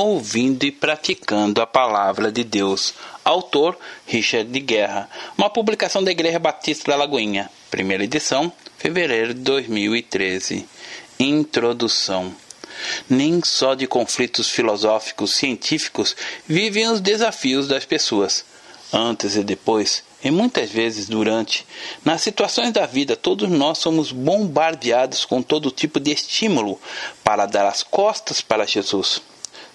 ouvindo e praticando a palavra de Deus. Autor, Richard de Guerra. Uma publicação da Igreja Batista da Lagoinha. Primeira edição, fevereiro de 2013. Introdução. Nem só de conflitos filosóficos científicos vivem os desafios das pessoas. Antes e depois, e muitas vezes durante, nas situações da vida, todos nós somos bombardeados com todo tipo de estímulo para dar as costas para Jesus.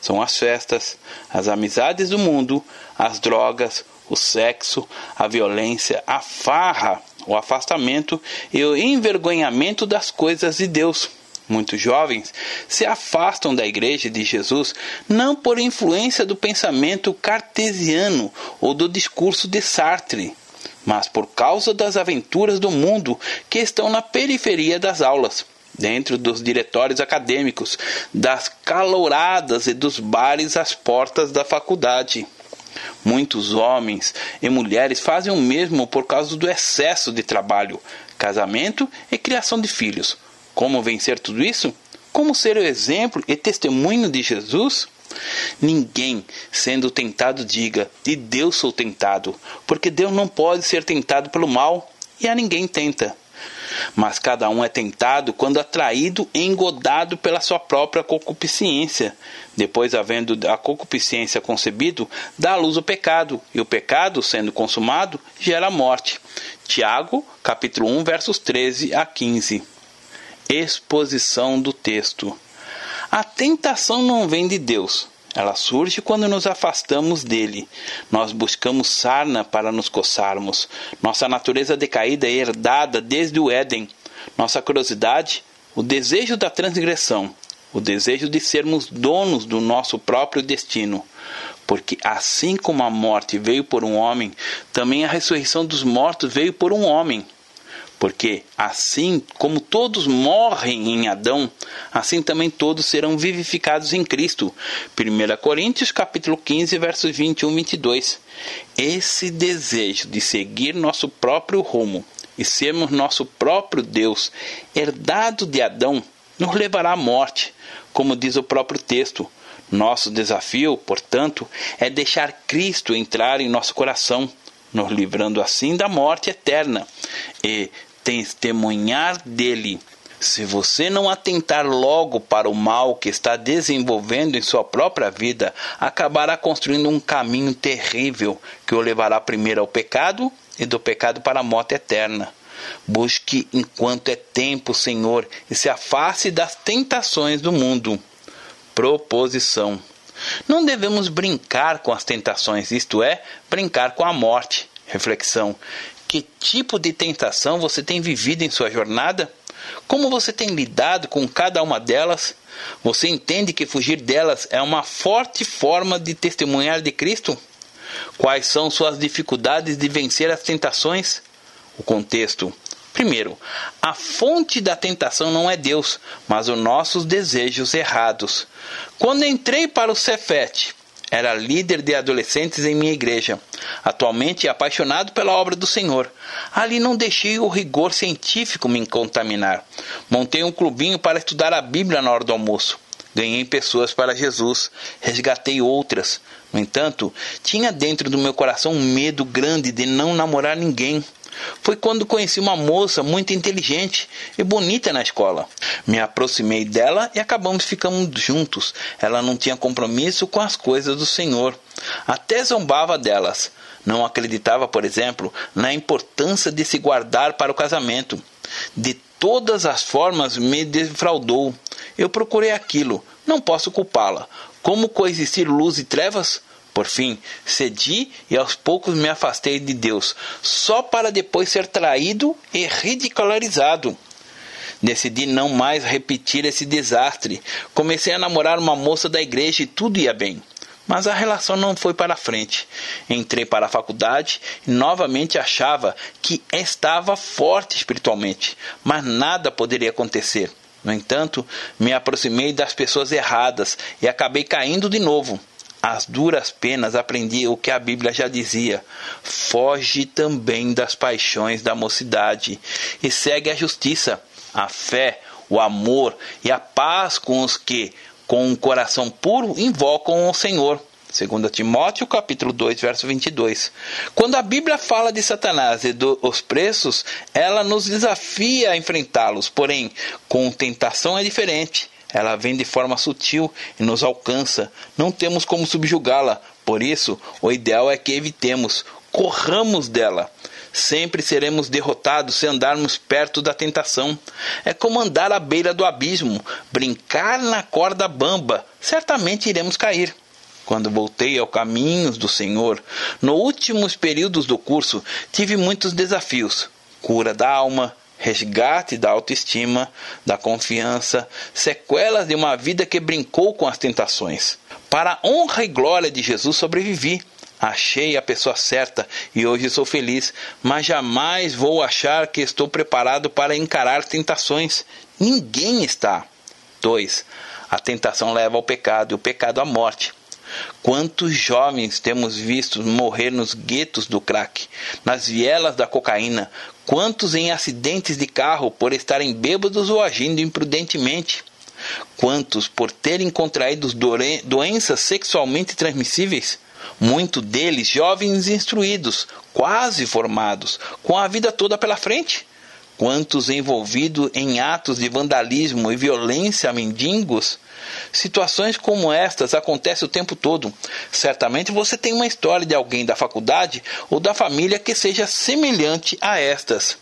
São as festas, as amizades do mundo, as drogas, o sexo, a violência, a farra, o afastamento e o envergonhamento das coisas de Deus. Muitos jovens se afastam da Igreja de Jesus não por influência do pensamento cartesiano ou do discurso de Sartre, mas por causa das aventuras do mundo que estão na periferia das aulas, dentro dos diretórios acadêmicos, das calouradas e dos bares às portas da faculdade. Muitos homens e mulheres fazem o mesmo por causa do excesso de trabalho, casamento e criação de filhos. Como vencer tudo isso? Como ser o exemplo e testemunho de Jesus? Ninguém, sendo tentado, diga, de Deus sou tentado, porque Deus não pode ser tentado pelo mal, e a ninguém tenta. Mas cada um é tentado quando atraído e engodado pela sua própria concupiscência. Depois, havendo a concupiscência concebido, dá à luz o pecado, e o pecado, sendo consumado, gera a morte. Tiago, capítulo 1, versos 13 a 15. Exposição do texto. A tentação não vem de Deus. Ela surge quando nos afastamos dele. Nós buscamos sarna para nos coçarmos. Nossa natureza decaída é herdada desde o Éden. Nossa curiosidade, o desejo da transgressão, o desejo de sermos donos do nosso próprio destino. Porque assim como a morte veio por um homem, também a ressurreição dos mortos veio por um homem. Porque assim como todos morrem em Adão, assim também todos serão vivificados em Cristo. 1 Coríntios capítulo 15, versos 21 e 22. Esse desejo de seguir nosso próprio rumo e sermos nosso próprio Deus, herdado de Adão, nos levará à morte, como diz o próprio texto. Nosso desafio, portanto, é deixar Cristo entrar em nosso coração, nos livrando assim da morte eterna, e testemunhar dele. Se você não atentar logo para o mal que está desenvolvendo em sua própria vida, acabará construindo um caminho terrível que o levará primeiro ao pecado e do pecado para a morte eterna. Busque enquanto é tempo, Senhor, e se afaste das tentações do mundo. Proposição. Não devemos brincar com as tentações, isto é, brincar com a morte. Reflexão. Que tipo de tentação você tem vivido em sua jornada? Como você tem lidado com cada uma delas? Você entende que fugir delas é uma forte forma de testemunhar de Cristo? Quais são suas dificuldades de vencer as tentações? O contexto. Primeiro, a fonte da tentação não é Deus, mas os nossos desejos errados. Quando entrei para o Cefet, era líder de adolescentes em minha igreja. Atualmente apaixonado pela obra do Senhor. Ali não deixei o rigor científico me contaminar. Montei um clubinho para estudar a Bíblia na hora do almoço. Ganhei pessoas para Jesus. Resgatei outras. No entanto, tinha dentro do meu coração um medo grande de não namorar ninguém. Foi quando conheci uma moça muito inteligente e bonita na escola. Me aproximei dela e acabamos ficando juntos. Ela não tinha compromisso com as coisas do Senhor. Até zombava delas. Não acreditava, por exemplo, na importância de se guardar para o casamento. De todas as formas me defraudou. Eu procurei aquilo. Não posso culpá-la. Como coexistir luz e trevas? Por fim, cedi e aos poucos me afastei de Deus, só para depois ser traído e ridicularizado. Decidi não mais repetir esse desastre. Comecei a namorar uma moça da igreja e tudo ia bem. Mas a relação não foi para frente. Entrei para a faculdade e novamente achava que estava forte espiritualmente, mas nada poderia acontecer. No entanto, me aproximei das pessoas erradas e acabei caindo de novo. Às duras penas aprendi o que a Bíblia já dizia: foge também das paixões da mocidade e segue a justiça, a fé, o amor e a paz com os que, com um coração puro, invocam o Senhor. 2 Timóteo, capítulo 2, verso 22. Quando a Bíblia fala de Satanás e dos preços, ela nos desafia a enfrentá-los. Porém, com tentação é diferente. Ela vem de forma sutil e nos alcança. Não temos como subjugá-la. Por isso, o ideal é que evitemos, corramos dela. Sempre seremos derrotados se andarmos perto da tentação. É como andar à beira do abismo, brincar na corda bamba. Certamente iremos cair. Quando voltei ao caminhos do Senhor, nos últimos períodos do curso, tive muitos desafios. Cura da alma, resgate da autoestima, da confiança, sequelas de uma vida que brincou com as tentações. Para a honra e glória de Jesus sobrevivi. Achei a pessoa certa e hoje sou feliz, mas jamais vou achar que estou preparado para encarar tentações. Ninguém está. 2. A tentação leva ao pecado e o pecado à morte. Quantos jovens temos visto morrer nos guetos do crack, nas vielas da cocaína? Quantos em acidentes de carro por estarem bêbados ou agindo imprudentemente? Quantos por terem contraído doenças sexualmente transmissíveis? Muitos deles jovens instruídos, quase formados, com a vida toda pela frente. Quantos envolvidos em atos de vandalismo e violência a mendigos? Situações como estas acontecem o tempo todo. Certamente você tem uma história de alguém da faculdade ou da família que seja semelhante a estas.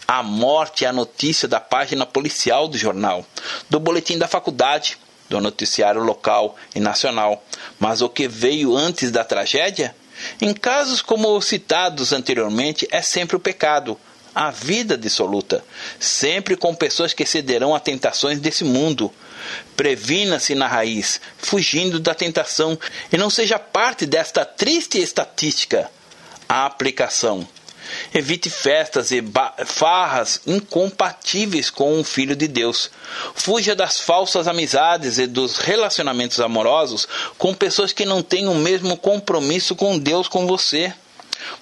A morte é a notícia da página policial do jornal, do boletim da faculdade, do noticiário local e nacional. Mas o que veio antes da tragédia? Em casos como os citados anteriormente, é sempre o pecado, a vida dissoluta, sempre com pessoas que cederão a tentações desse mundo. Previna-se na raiz, fugindo da tentação, e não seja parte desta triste estatística. A aplicação. Evite festas e farras incompatíveis com o Filho de Deus. Fuja das falsas amizades e dos relacionamentos amorosos com pessoas que não têm o mesmo compromisso com Deus com você.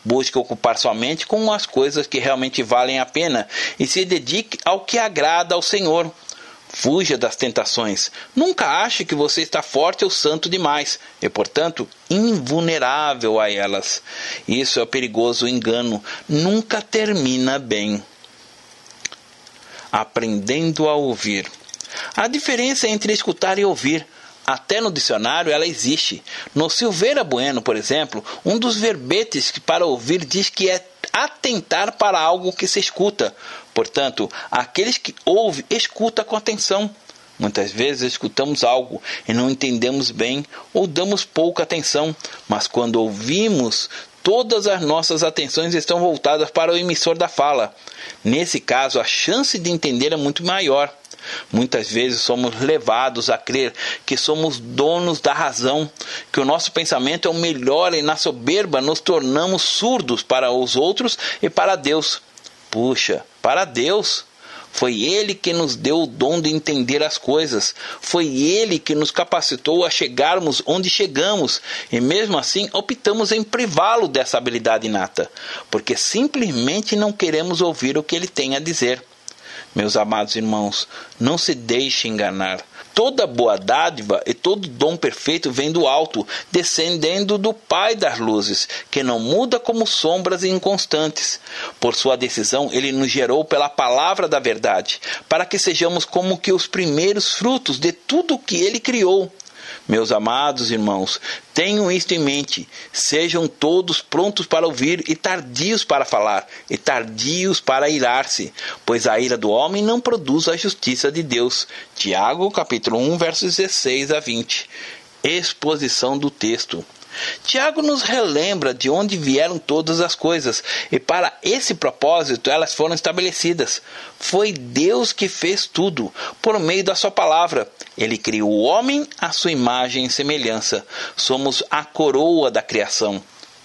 Busque ocupar sua mente com as coisas que realmente valem a pena e se dedique ao que agrada ao Senhor. Fuja das tentações. Nunca ache que você está forte ou santo demais e, portanto, invulnerável a elas. Isso é o perigoso engano. Nunca termina bem. Aprendendo a ouvir. A diferença entre escutar e ouvir. Até no dicionário ela existe. No Silveira Bueno, por exemplo, um dos verbetes para ouvir diz que é atentar para algo que se escuta. Portanto, aqueles que ouvem, escuta com atenção. Muitas vezes escutamos algo e não entendemos bem ou damos pouca atenção, mas quando ouvimos, todas as nossas atenções estão voltadas para o emissor da fala. Nesse caso, a chance de entender é muito maior. Muitas vezes somos levados a crer que somos donos da razão, que o nosso pensamento é o melhor e na soberba nos tornamos surdos para os outros e para Deus. Puxa, para Deus! Foi Ele que nos deu o dom de entender as coisas. Foi Ele que nos capacitou a chegarmos onde chegamos. E mesmo assim optamos em privá-lo dessa habilidade inata, porque simplesmente não queremos ouvir o que Ele tem a dizer. Meus amados irmãos, não se deixe enganar. Toda boa dádiva e todo dom perfeito vem do alto, descendendo do Pai das luzes, que não muda como sombras inconstantes. Por sua decisão, Ele nos gerou pela palavra da verdade, para que sejamos como que os primeiros frutos de tudo o que Ele criou. Meus amados irmãos, tenham isto em mente. Sejam todos prontos para ouvir e tardios para falar, e tardios para irar-se, pois a ira do homem não produz a justiça de Deus. Tiago, capítulo 1, versos 16 a 20. Exposição do texto. Tiago nos relembra de onde vieram todas as coisas, e para esse propósito elas foram estabelecidas. Foi Deus que fez tudo, por meio da sua palavra. Ele criou o homem à sua imagem e semelhança. Somos a coroa da criação.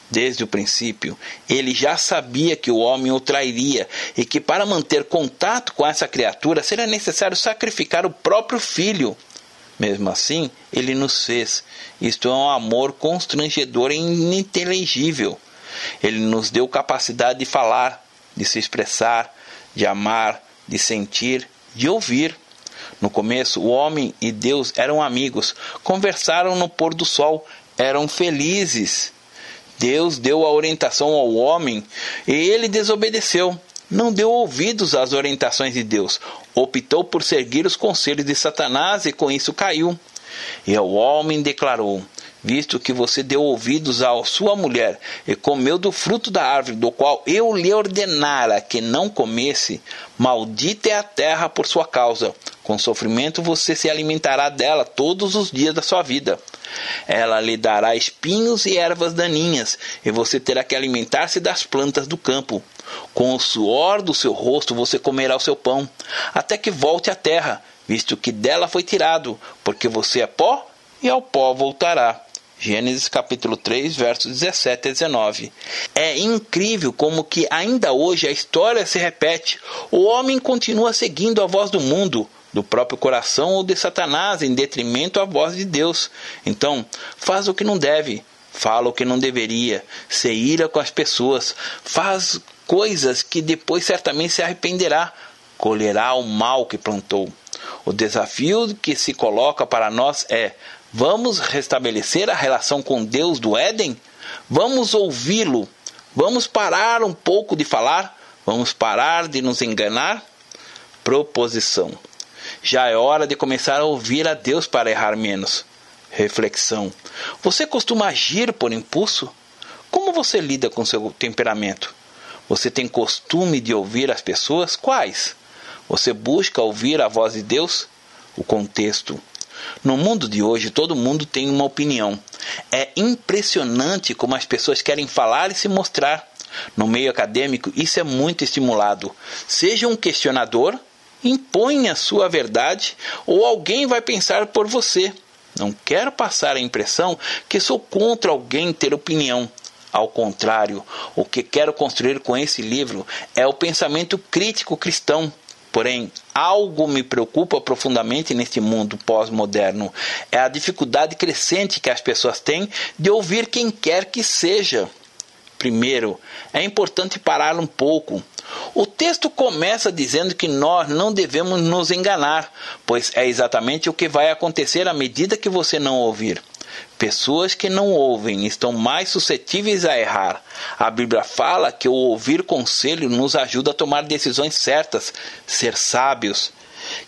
Desde o princípio, ele já sabia que o homem o trairia e que para manter contato com essa criatura seria necessário sacrificar o próprio filho. Mesmo assim, ele nos fez. Isto é um amor constrangedor e ininteligível. Ele nos deu capacidade de falar, de se expressar, de amar, de sentir, de ouvir. No começo, o homem e Deus eram amigos, conversaram no pôr do sol, eram felizes. Deus deu a orientação ao homem e ele desobedeceu. Não deu ouvidos às orientações de Deus. Optou por seguir os conselhos de Satanás e com isso caiu. E ao homem declarou: visto que você deu ouvidos à sua mulher e comeu do fruto da árvore do qual eu lhe ordenara que não comesse, maldita é a terra por sua causa. Com sofrimento você se alimentará dela todos os dias da sua vida. Ela lhe dará espinhos e ervas daninhas, e você terá que alimentar-se das plantas do campo. Com o suor do seu rosto você comerá o seu pão, até que volte à terra, visto que dela foi tirado, porque você é pó e ao pó voltará. Gênesis capítulo 3, versos 17 a 19. É incrível como que ainda hoje a história se repete. O homem continua seguindo a voz do mundo, do próprio coração ou de Satanás, em detrimento à voz de Deus. Então, faz o que não deve, fala o que não deveria, se ira com as pessoas, faz coisas que depois certamente se arrependerá, colherá o mal que plantou. O desafio que se coloca para nós é: vamos restabelecer a relação com Deus do Éden? Vamos ouvi-lo? Vamos parar um pouco de falar? Vamos parar de nos enganar? Proposição: já é hora de começar a ouvir a Deus para errar menos. Reflexão: você costuma agir por impulso? Como você lida com seu temperamento? Você tem costume de ouvir as pessoas? Quais? Você busca ouvir a voz de Deus? O contexto: no mundo de hoje, todo mundo tem uma opinião. É impressionante como as pessoas querem falar e se mostrar. No meio acadêmico, isso é muito estimulado. Seja um questionador, imponha sua verdade, ou alguém vai pensar por você. Não quero passar a impressão que sou contra alguém ter opinião. Ao contrário, o que quero construir com esse livro é o pensamento crítico cristão. Porém, algo me preocupa profundamente neste mundo pós-moderno. É a dificuldade crescente que as pessoas têm de ouvir quem quer que seja. Primeiro, é importante parar um pouco. O texto começa dizendo que nós não devemos nos enganar, pois é exatamente o que vai acontecer à medida que você não ouvir. Pessoas que não ouvem estão mais suscetíveis a errar. A Bíblia fala que o ouvir conselho nos ajuda a tomar decisões certas, ser sábios.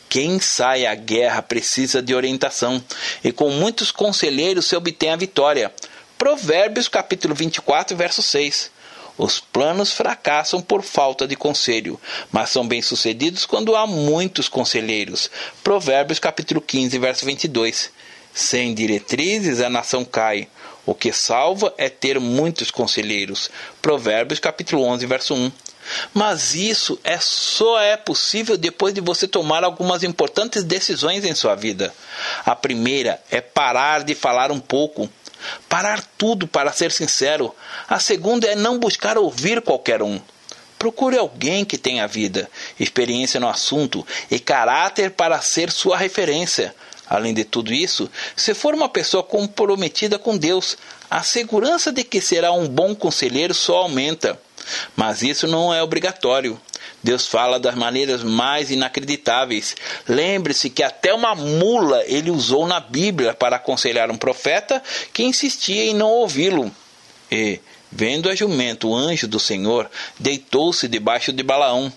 Quem sai à guerra precisa de orientação, e com muitos conselheiros se obtém a vitória. Provérbios capítulo 24, verso 6. Os planos fracassam por falta de conselho, mas são bem-sucedidos quando há muitos conselheiros. Provérbios capítulo 15, verso 22. Sem diretrizes a nação cai. O que salva é ter muitos conselheiros. Provérbios capítulo 11, verso 1. Mas isso só é possível depois de você tomar algumas importantes decisões em sua vida. A primeira é parar de falar um pouco. Parar tudo para ser sincero. A segunda é não buscar ouvir qualquer um. Procure alguém que tenha vida, experiência no assunto e caráter para ser sua referência. Além de tudo isso, se for uma pessoa comprometida com Deus, a segurança de que será um bom conselheiro só aumenta. Mas isso não é obrigatório. Deus fala das maneiras mais inacreditáveis. Lembre-se que até uma mula ele usou na Bíblia para aconselhar um profeta que insistia em não ouvi-lo. E, vendo a jumenta, o anjo do Senhor deitou-se debaixo de Balaão.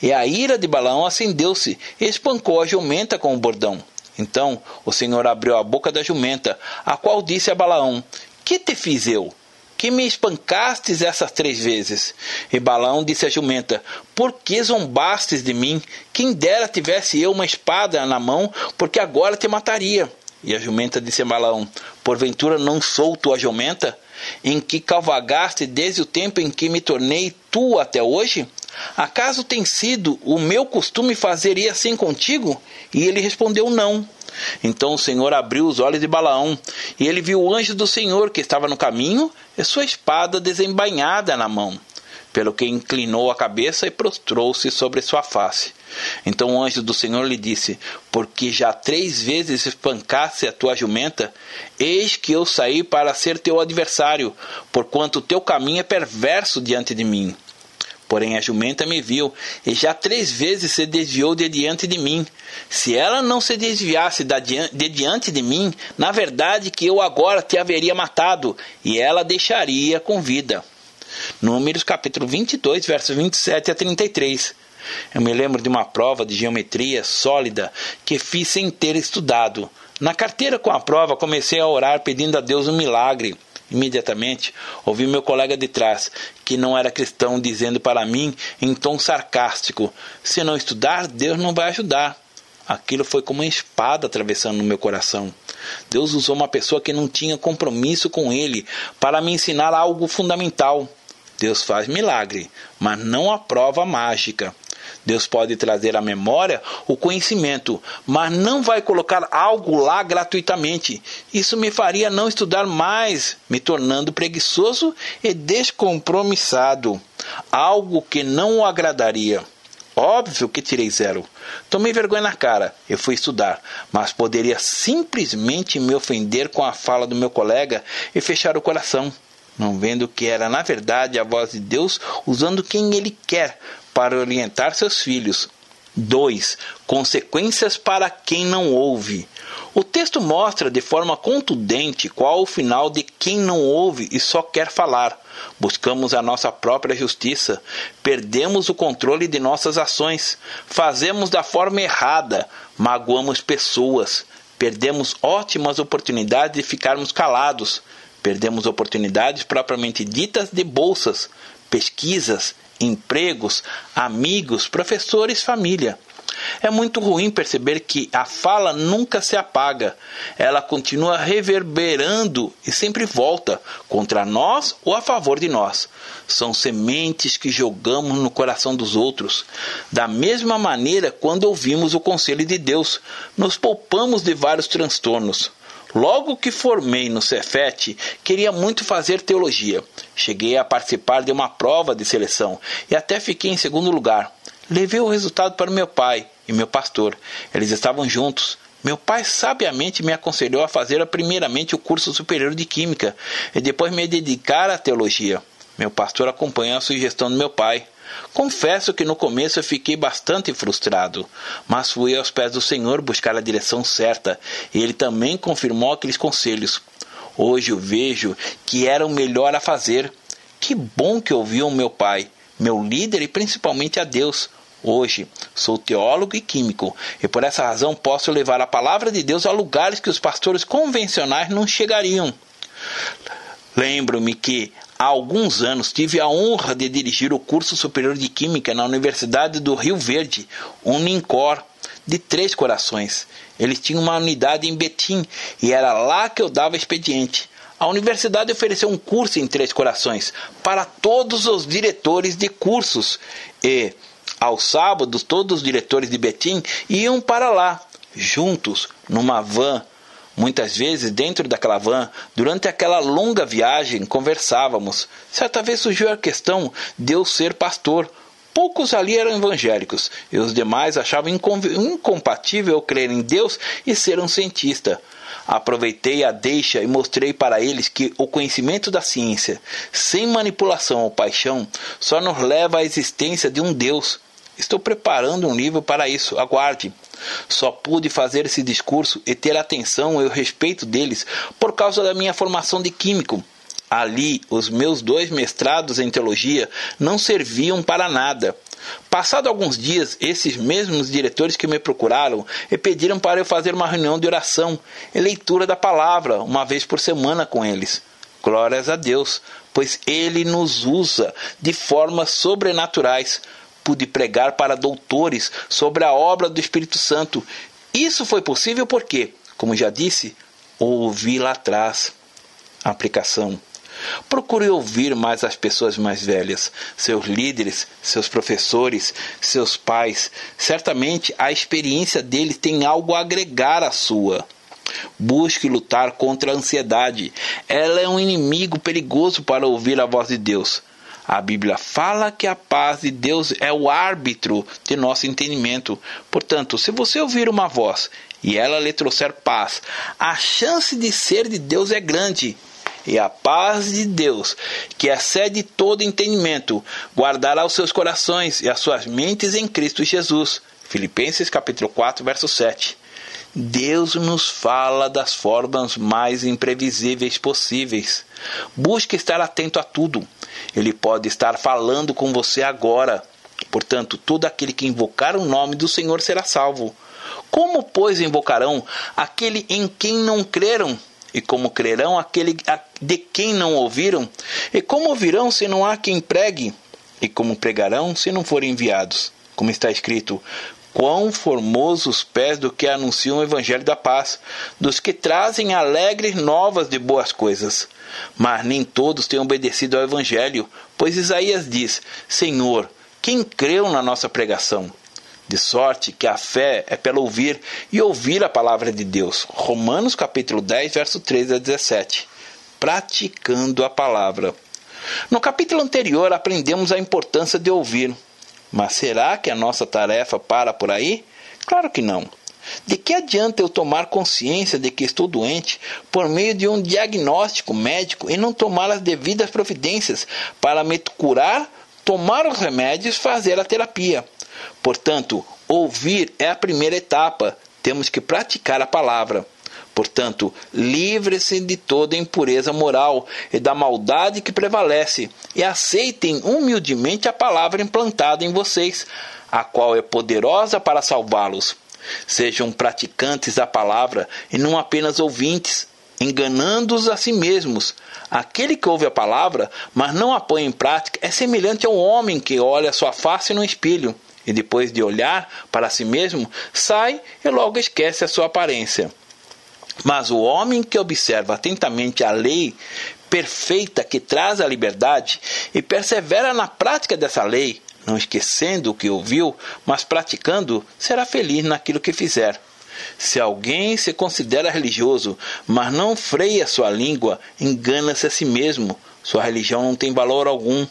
E a ira de Balaão acendeu-se e espancou a jumenta com o bordão. Então o Senhor abriu a boca da jumenta, a qual disse a Balaão: que te fiz eu? Que me espancastes essas 3 vezes? E Balaão disse à jumenta: por que zombastes de mim? Quem dera tivesse eu uma espada na mão, porque agora te mataria. E a jumenta disse a Balaão: porventura não sou tua jumenta, em que cavalgaste desde o tempo em que me tornei tua até hoje? Acaso tem sido o meu costume fazer assim contigo? E ele respondeu: não. Então o Senhor abriu os olhos de Balaão, e ele viu o anjo do Senhor que estava no caminho, e sua espada desembainhada na mão. Pelo que inclinou a cabeça e prostrou-se sobre sua face. Então o anjo do Senhor lhe disse: porque já 3 vezes espancaste a tua jumenta, eis que eu saí para ser teu adversário, porquanto o teu caminho é perverso diante de mim. Porém a jumenta me viu, e já 3 vezes se desviou de diante de mim. Se ela não se desviasse de diante de mim, na verdade que eu agora te haveria matado, e ela deixaria com vida. Números capítulo 22, versos 27 a 33. Eu me lembro de uma prova de geometria sólida que fiz sem ter estudado. Na carteira com a prova comecei a orar pedindo a Deus um milagre. Imediatamente ouvi meu colega de trás, que não era cristão, dizendo para mim em tom sarcástico: se não estudar, Deus não vai ajudar. Aquilo foi como uma espada atravessando o meu coração. Deus usou uma pessoa que não tinha compromisso com Ele para me ensinar algo fundamental. Deus faz milagre, mas não a prova mágica. Deus pode trazer à memória o conhecimento, mas não vai colocar algo lá gratuitamente. Isso me faria não estudar mais, me tornando preguiçoso e descompromissado. Algo que não o agradaria. Óbvio que tirei 0. Tomei vergonha na cara e fui estudar, mas poderia simplesmente me ofender com a fala do meu colega e fechar o coração, não vendo que era na verdade a voz de Deus usando quem Ele quer para orientar seus filhos. 2. Consequências para quem não ouve. O texto mostra de forma contundente qual o final de quem não ouve e só quer falar. Buscamos a nossa própria justiça, perdemos o controle de nossas ações, fazemos da forma errada, magoamos pessoas, perdemos ótimas oportunidades de ficarmos calados, perdemos oportunidades propriamente ditas de bolsas, pesquisas, empregos, amigos, professores, família. É muito ruim perceber que a fala nunca se apaga. Ela continua reverberando e sempre volta contra nós ou a favor de nós. São sementes que jogamos no coração dos outros. Da mesma maneira, quando ouvimos o conselho de Deus, nos poupamos de vários transtornos. Logo que formei no Cefet, queria muito fazer teologia. Cheguei a participar de uma prova de seleção e até fiquei em 2º lugar. Levei o resultado para meu pai e meu pastor. Eles estavam juntos. Meu pai sabiamente me aconselhou a fazer primeiramente o curso superior de Química e depois me dedicar à teologia. Meu pastor acompanhou a sugestão do meu pai. Confesso que no começo eu fiquei bastante frustrado, mas fui aos pés do Senhor buscar a direção certa, e Ele também confirmou aqueles conselhos. Hoje eu vejo que era o melhor a fazer. Que bom que ouvi o meu pai, meu líder e principalmente a Deus. Hoje sou teólogo e químico, e por essa razão posso levar a palavra de Deus a lugares que os pastores convencionais não chegariam. Lembro-me que há alguns anos tive a honra de dirigir o curso superior de Química na Universidade do Rio Verde, Unicor, de 3 Corações. Eles tinham uma unidade em Betim e era lá que eu dava expediente. A universidade ofereceu um curso em 3 Corações para todos os diretores de cursos e, aos sábados, todos os diretores de Betim iam para lá, juntos, numa van. Muitas vezes, dentro daquela van, durante aquela longa viagem, conversávamos. Certa vez surgiu a questão de eu ser pastor. Poucos ali eram evangélicos, e os demais achavam incompatível eu crer em Deus e ser um cientista. Aproveitei a deixa e mostrei para eles que o conhecimento da ciência, sem manipulação ou paixão, só nos leva à existência de um Deus. Estou preparando um livro para isso, aguarde. Só pude fazer esse discurso e ter atenção e o respeito deles por causa da minha formação de químico. Ali, os meus 2 mestrados em teologia não serviam para nada. Passado alguns dias, esses mesmos diretores que me procuraram e pediram para eu fazer uma reunião de oração e leitura da palavra, uma vez por semana com eles. Glórias a Deus, pois Ele nos usa de formas sobrenaturais. Pude pregar para doutores sobre a obra do Espírito Santo. Isso foi possível porque, como já disse, ouvi lá atrás. Aplicação. Procure ouvir mais as pessoas mais velhas, seus líderes, seus professores, seus pais. Certamente a experiência deles tem algo a agregar à sua. Busque lutar contra a ansiedade. Ela é um inimigo perigoso para ouvir a voz de Deus. A Bíblia fala que a paz de Deus é o árbitro de nosso entendimento. Portanto, se você ouvir uma voz e ela lhe trouxer paz, a chance de ser de Deus é grande. E a paz de Deus, que excede todo entendimento, guardará os seus corações e as suas mentes em Cristo Jesus. Filipenses capítulo 4, verso 7. Deus nos fala das formas mais imprevisíveis possíveis. Busque estar atento a tudo. Ele pode estar falando com você agora. Portanto, todo aquele que invocar o nome do Senhor será salvo. Como, pois, invocarão aquele em quem não creram? E como crerão aquele de quem não ouviram? E como ouvirão se não há quem pregue? E como pregarão se não forem enviados? Como está escrito: quão formosos os pés do que anunciam o evangelho da paz, dos que trazem alegres novas de boas coisas. Mas nem todos têm obedecido ao evangelho, pois Isaías diz: Senhor, quem creu na nossa pregação? De sorte que a fé é pelo ouvir, e ouvir a palavra de Deus. Romanos capítulo 10, verso 13 a 17. Praticando a palavra. No capítulo anterior aprendemos a importância de ouvir. Mas será que a nossa tarefa para por aí? Claro que não. De que adianta eu tomar consciência de que estou doente por meio de um diagnóstico médico e não tomar as devidas providências para me curar, tomar os remédios e fazer a terapia? Portanto, ouvir é a primeira etapa. Temos que praticar a palavra. Portanto, livre-se de toda impureza moral e da maldade que prevalece, e aceitem humildemente a palavra implantada em vocês, a qual é poderosa para salvá-los. Sejam praticantes da palavra e não apenas ouvintes, enganando-os a si mesmos. Aquele que ouve a palavra, mas não a põe em prática, é semelhante ao homem que olha sua face no espelho, e depois de olhar para si mesmo, sai e logo esquece a sua aparência. Mas o homem que observa atentamente a lei perfeita que traz a liberdade e persevera na prática dessa lei, não esquecendo o que ouviu, mas praticando, será feliz naquilo que fizer. Se alguém se considera religioso, mas não freia sua língua, engana-se a si mesmo. Sua religião não tem valor algum.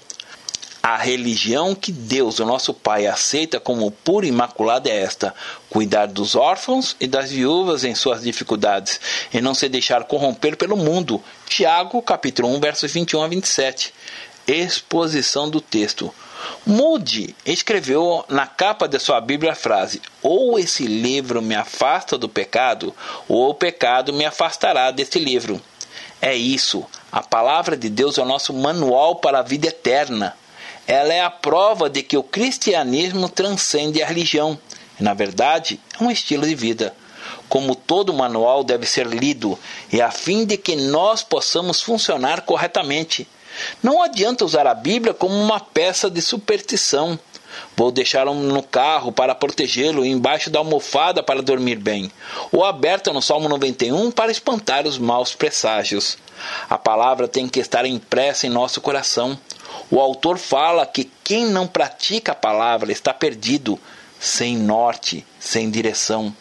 A religião que Deus, o nosso Pai, aceita como pura e imaculada é esta: cuidar dos órfãos e das viúvas em suas dificuldades, e não se deixar corromper pelo mundo. Tiago, capítulo 1, versos 21 a 27. Exposição do texto. Moody escreveu na capa de sua Bíblia a frase: ou esse livro me afasta do pecado, ou o pecado me afastará desse livro. É isso. A palavra de Deus é o nosso manual para a vida eterna. Ela é a prova de que o cristianismo transcende a religião. E, na verdade, é um estilo de vida. Como todo manual deve ser lido, e a fim de que nós possamos funcionar corretamente. Não adianta usar a Bíblia como uma peça de superstição. Vou deixá-lo no carro para protegê-lo e embaixo da almofada para dormir bem, ou aberta no Salmo 91 para espantar os maus presságios. A palavra tem que estar impressa em nosso coração. O autor fala que quem não pratica a palavra está perdido, sem norte, sem direção.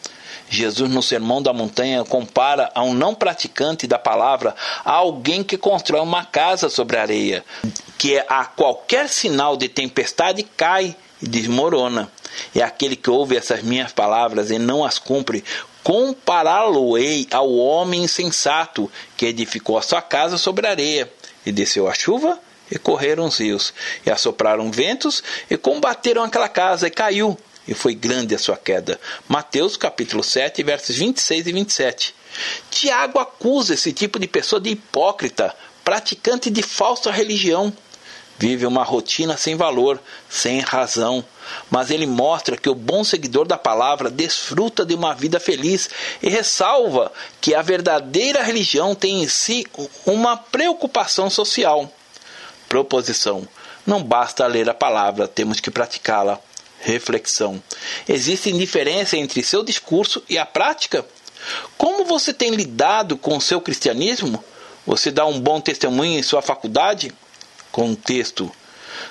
Jesus, no Sermão da Montanha, compara a um não praticante da palavra a alguém que constrói uma casa sobre a areia, que a qualquer sinal de tempestade cai e desmorona. E aquele que ouve essas minhas palavras e não as cumpre, compará-lo-ei ao homem insensato que edificou a sua casa sobre a areia, e desceu a chuva, e correram os rios, e assopraram ventos, e combateram aquela casa, e caiu, e foi grande a sua queda. Mateus capítulo 7, versos 26 e 27. Tiago acusa esse tipo de pessoa de hipócrita, praticante de falsa religião. Vive uma rotina sem valor, sem razão. Mas ele mostra que o bom seguidor da palavra desfruta de uma vida feliz e ressalva que a verdadeira religião tem em si uma preocupação social. Proposição: não basta ler a palavra, temos que praticá-la. Reflexão: existe diferença entre seu discurso e a prática? Como você tem lidado com o seu cristianismo? Você dá um bom testemunho em sua faculdade? Contexto: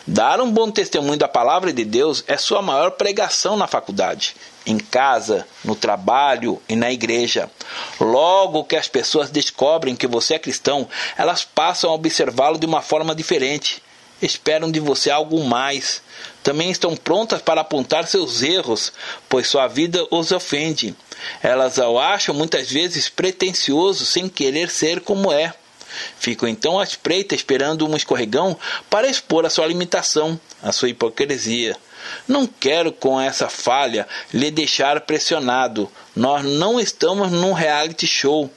dar um bom testemunho da palavra de Deus é sua maior pregação na faculdade, em casa, no trabalho e na igreja. Logo que as pessoas descobrem que você é cristão, elas passam a observá-lo de uma forma diferente. Esperam de você algo mais. Também estão prontas para apontar seus erros, pois sua vida os ofende. Elas o acham muitas vezes pretensioso sem querer ser como é. Ficam então à espreita esperando um escorregão para expor a sua limitação, a sua hipocrisia. Não quero com essa falha lhe deixar pressionado. Nós não estamos num reality show.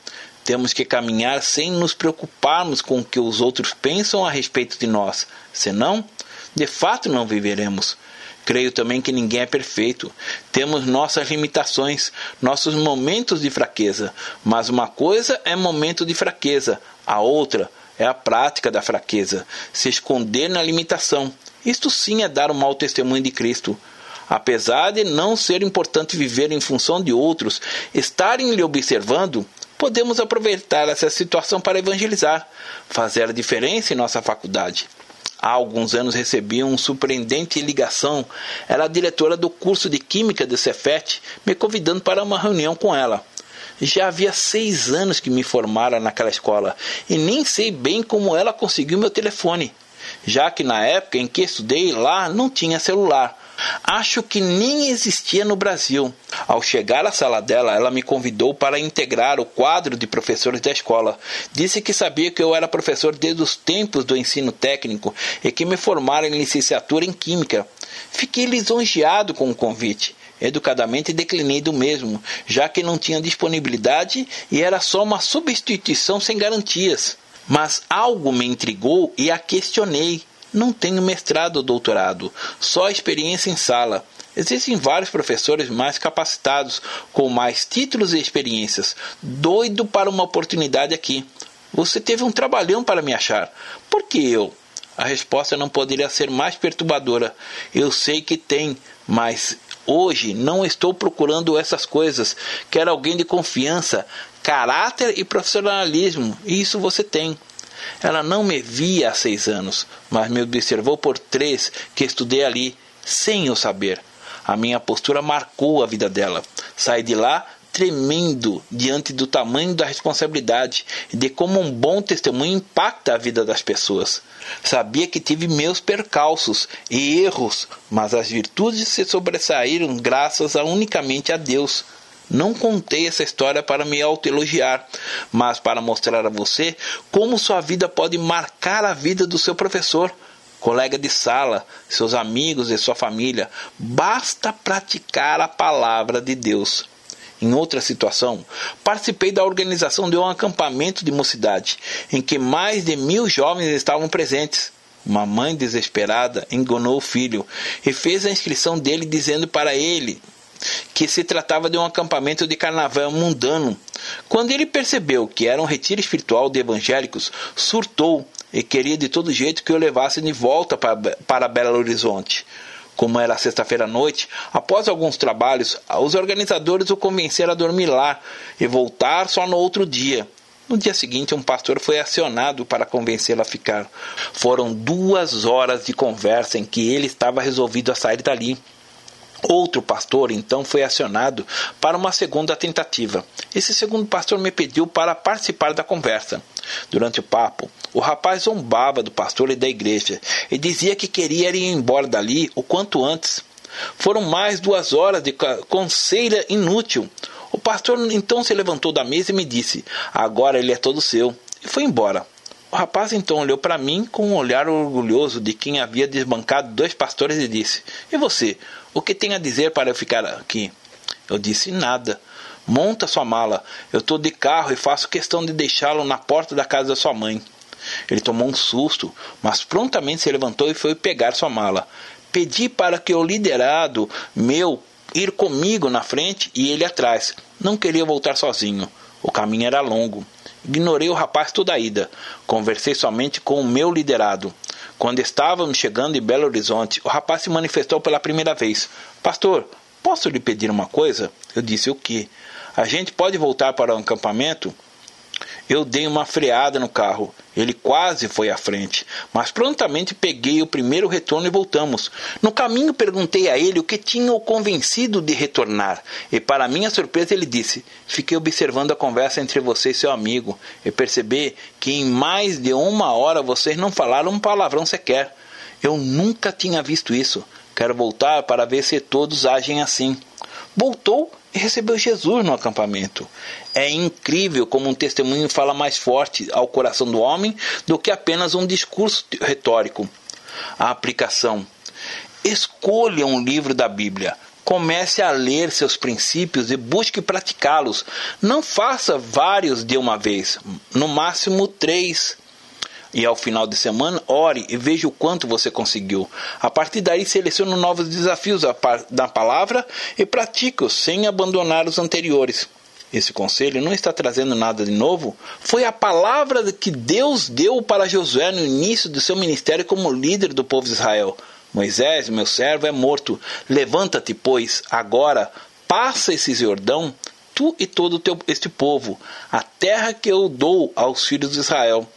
Temos que caminhar sem nos preocuparmos com o que os outros pensam a respeito de nós. Senão, de fato não viveremos. Creio também que ninguém é perfeito. Temos nossas limitações, nossos momentos de fraqueza. Mas uma coisa é momento de fraqueza, a outra é a prática da fraqueza, se esconder na limitação. Isto sim é dar um mau testemunho de Cristo. Apesar de não ser importante viver em função de outros estarem lhe observando, podemos aproveitar essa situação para evangelizar, fazer a diferença em nossa faculdade. Há alguns anos recebi uma surpreendente ligação. Era a diretora do curso de Química do Cefet, me convidando para uma reunião com ela. Já havia 6 anos que me formara naquela escola, e nem sei bem como ela conseguiu meu telefone, já que na época em que estudei lá não tinha celular. Acho que nem existia no Brasil. Ao chegar à sala dela, ela me convidou para integrar o quadro de professores da escola. Disse que sabia que eu era professor desde os tempos do ensino técnico e que me formara em licenciatura em Química. Fiquei lisonjeado com o convite. Educadamente declinei do mesmo, já que não tinha disponibilidade e era só uma substituição sem garantias. Mas algo me intrigou e a questionei. Não tenho mestrado ou doutorado, só experiência em sala. Existem vários professores mais capacitados, com mais títulos e experiências. Doido para uma oportunidade aqui. Você teve um trabalhão para me achar. Por que eu? A resposta não poderia ser mais perturbadora. Eu sei que tem, mas hoje não estou procurando essas coisas. Quero alguém de confiança, caráter e profissionalismo. E isso você tem. Ela não me via há 6 anos, mas me observou por 3 que estudei ali, sem eu saber. A minha postura marcou a vida dela. Saí de lá tremendo diante do tamanho da responsabilidade e de como um bom testemunho impacta a vida das pessoas. Sabia que tive meus percalços e erros, mas as virtudes se sobressaíram graças unicamente a Deus. Não contei essa história para me autoelogiar, mas para mostrar a você como sua vida pode marcar a vida do seu professor, colega de sala, seus amigos e sua família. Basta praticar a palavra de Deus. Em outra situação, participei da organização de um acampamento de mocidade, em que mais de 1000 jovens estavam presentes. Uma mãe desesperada enganou o filho e fez a inscrição dele dizendo para ele que se tratava de um acampamento de carnaval mundano. Quando ele percebeu que era um retiro espiritual de evangélicos, surtou e queria de todo jeito que eu levasse de volta para Belo Horizonte. Como era sexta-feira à noite, após alguns trabalhos, os organizadores o convenceram a dormir lá e voltar só no outro dia. No dia seguinte, um pastor foi acionado para convencê-lo a ficar. Foram 2 horas de conversa em que ele estava resolvido a sair dali. Outro pastor então foi acionado para uma segunda tentativa. Esse segundo pastor me pediu para participar da conversa. Durante o papo, o rapaz zombava do pastor e da igreja e dizia que queria ir embora dali o quanto antes. Foram mais 2 horas de conselha inútil. O pastor então se levantou da mesa e me disse: agora ele é todo seu, e foi embora. O rapaz então olhou para mim com um olhar orgulhoso de quem havia desbancado 2 pastores e disse: e você? O que tem a dizer para eu ficar aqui? Eu disse: nada. Monta sua mala. Eu estou de carro e faço questão de deixá-lo na porta da casa da sua mãe. Ele tomou um susto, mas prontamente se levantou e foi pegar sua mala. Pedi para que o liderado meu ir comigo na frente e ele atrás. Não queria voltar sozinho. O caminho era longo. Ignorei o rapaz toda a ida. Conversei somente com o meu liderado. Quando estávamos chegando em Belo Horizonte, o rapaz se manifestou pela primeira vez. Pastor, posso lhe pedir uma coisa? Eu disse: o quê? A gente pode voltar para o acampamento? Eu dei uma freada no carro. Ele quase foi à frente, mas prontamente peguei o primeiro retorno e voltamos. No caminho perguntei a ele o que tinha o convencido de retornar, e para minha surpresa ele disse: fiquei observando a conversa entre você e seu amigo, e percebi que em mais de 1 hora vocês não falaram um palavrão sequer. Eu nunca tinha visto isso. Quero voltar para ver se todos agem assim. Voltou e recebeu Jesus no acampamento. É incrível como um testemunho fala mais forte ao coração do homem do que apenas um discurso retórico. A aplicação. Escolha um livro da Bíblia. Comece a ler seus princípios e busque praticá-los. Não faça vários de uma vez, no máximo 3. E ao final de semana, ore e veja o quanto você conseguiu. A partir daí, selecione novos desafios da palavra e pratique-os sem abandonar os anteriores. Esse conselho não está trazendo nada de novo. Foi a palavra que Deus deu para Josué no início de seu ministério como líder do povo de Israel. Moisés, meu servo, é morto. Levanta-te, pois, agora, passa esse Jordão, tu e todo este povo, a terra que eu dou aos filhos de Israel.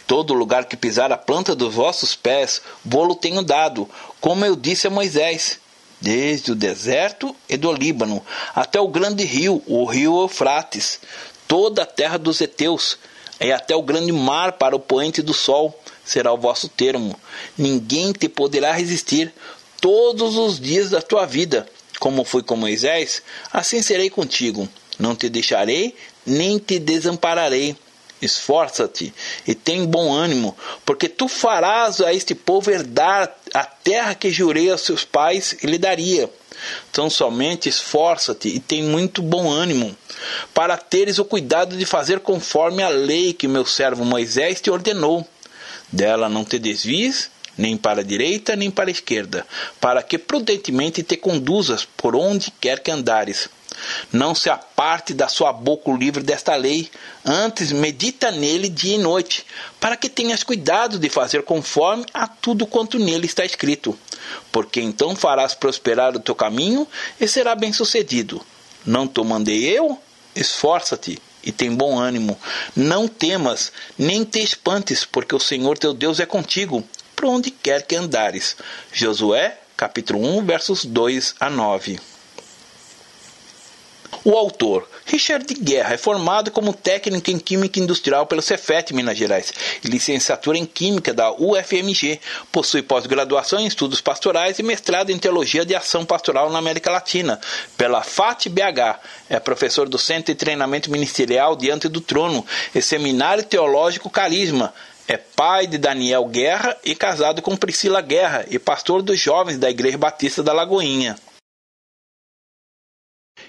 Todo lugar que pisar a planta dos vossos pés, vou-lo tenho dado, como eu disse a Moisés, desde o deserto e do Líbano, até o grande rio, o rio Eufrates, toda a terra dos heteus, e até o grande mar para o poente do sol, será o vosso termo. Ninguém te poderá resistir todos os dias da tua vida. Como fui com Moisés, assim serei contigo. Não te deixarei, nem te desampararei. Esforça-te e tem bom ânimo, porque tu farás a este povo herdar a terra que jurei aos seus pais e lhe daria. Então somente esforça-te e tem muito bom ânimo, para teres o cuidado de fazer conforme a lei que meu servo Moisés te ordenou. Dela não te desvies, nem para a direita, nem para a esquerda, para que prudentemente te conduzas por onde quer que andares. Não se aparte da sua boca o livro desta lei, antes medita nele dia e noite, para que tenhas cuidado de fazer conforme a tudo quanto nele está escrito, porque então farás prosperar o teu caminho e será bem-sucedido. Não te mandei eu? Esforça-te e tem bom ânimo. Não temas, nem te espantes, porque o Senhor teu Deus é contigo, por onde quer que andares. Josué, capítulo 1, versos 2 a 9. O autor, Richard Guerra, é formado como técnico em Química Industrial pelo Cefet, Minas Gerais, e licenciatura em Química da UFMG. Possui pós-graduação em Estudos Pastorais e mestrado em Teologia de Ação Pastoral na América Latina, pela FAT-BH. É professor do Centro de Treinamento Ministerial Diante do Trono e Seminário Teológico Carisma. É pai de Daniel Guerra e casado com Priscila Guerra e pastor dos jovens da Igreja Batista da Lagoinha.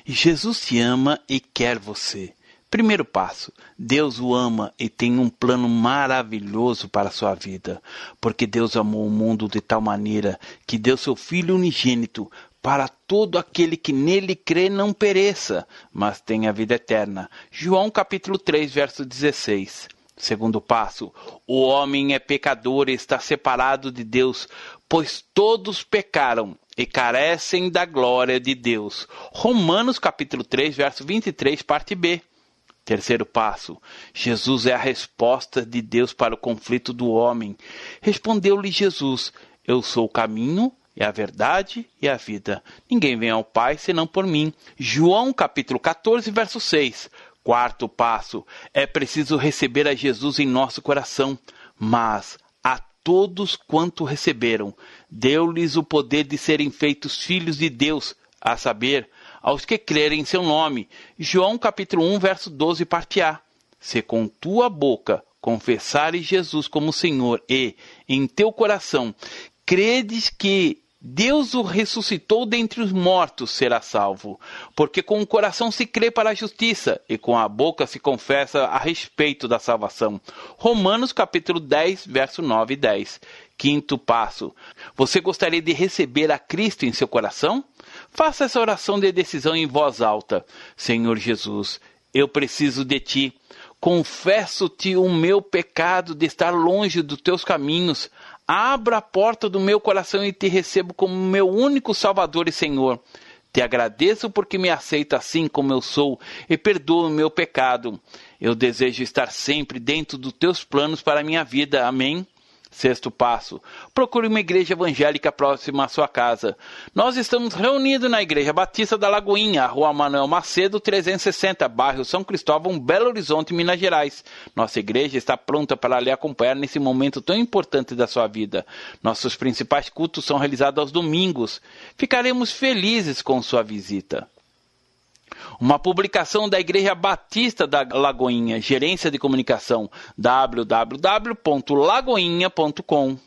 Jesus te ama e quer você. Primeiro passo, Deus o ama e tem um plano maravilhoso para a sua vida, porque Deus amou o mundo de tal maneira que deu seu Filho unigênito para todo aquele que nele crê não pereça, mas tenha vida eterna. João capítulo 3, verso 16. Segundo passo, o homem é pecador e está separado de Deus, pois todos pecaram e carecem da glória de Deus. Romanos capítulo 3, verso 23, parte B. Terceiro passo, Jesus é a resposta de Deus para o conflito do homem. Respondeu-lhe Jesus, eu sou o caminho e a verdade e a vida. Ninguém vem ao Pai senão por mim. João capítulo 14, verso 6. Quarto passo, é preciso receber a Jesus em nosso coração, mas a todos quanto receberam, deu-lhes o poder de serem feitos filhos de Deus, a saber, aos que crerem em seu nome. João capítulo 1, verso 12, parte A. Se com tua boca confessares Jesus como Senhor e, em teu coração, credes que Deus o ressuscitou dentre os mortos, será salvo. Porque com o coração se crê para a justiça, e com a boca se confessa a respeito da salvação. Romanos capítulo 10, verso 9 e 10. Quinto passo. Você gostaria de receber a Cristo em seu coração? Faça essa oração de decisão em voz alta. Senhor Jesus, eu preciso de Ti. Confesso-te o meu pecado de estar longe dos Teus caminhos. Abra a porta do meu coração e te recebo como meu único Salvador e Senhor. Te agradeço porque me aceita assim como eu sou e perdoa o meu pecado. Eu desejo estar sempre dentro dos teus planos para a minha vida. Amém? Sexto passo, procure uma igreja evangélica próxima à sua casa. Nós estamos reunidos na Igreja Batista da Lagoinha, Rua Manuel Macedo, 360, bairro São Cristóvão, Belo Horizonte, Minas Gerais. Nossa igreja está pronta para lhe acompanhar nesse momento tão importante da sua vida. Nossos principais cultos são realizados aos domingos. Ficaremos felizes com sua visita. Uma publicação da Igreja Batista da Lagoinha, Gerência de Comunicação, www.lagoinha.com.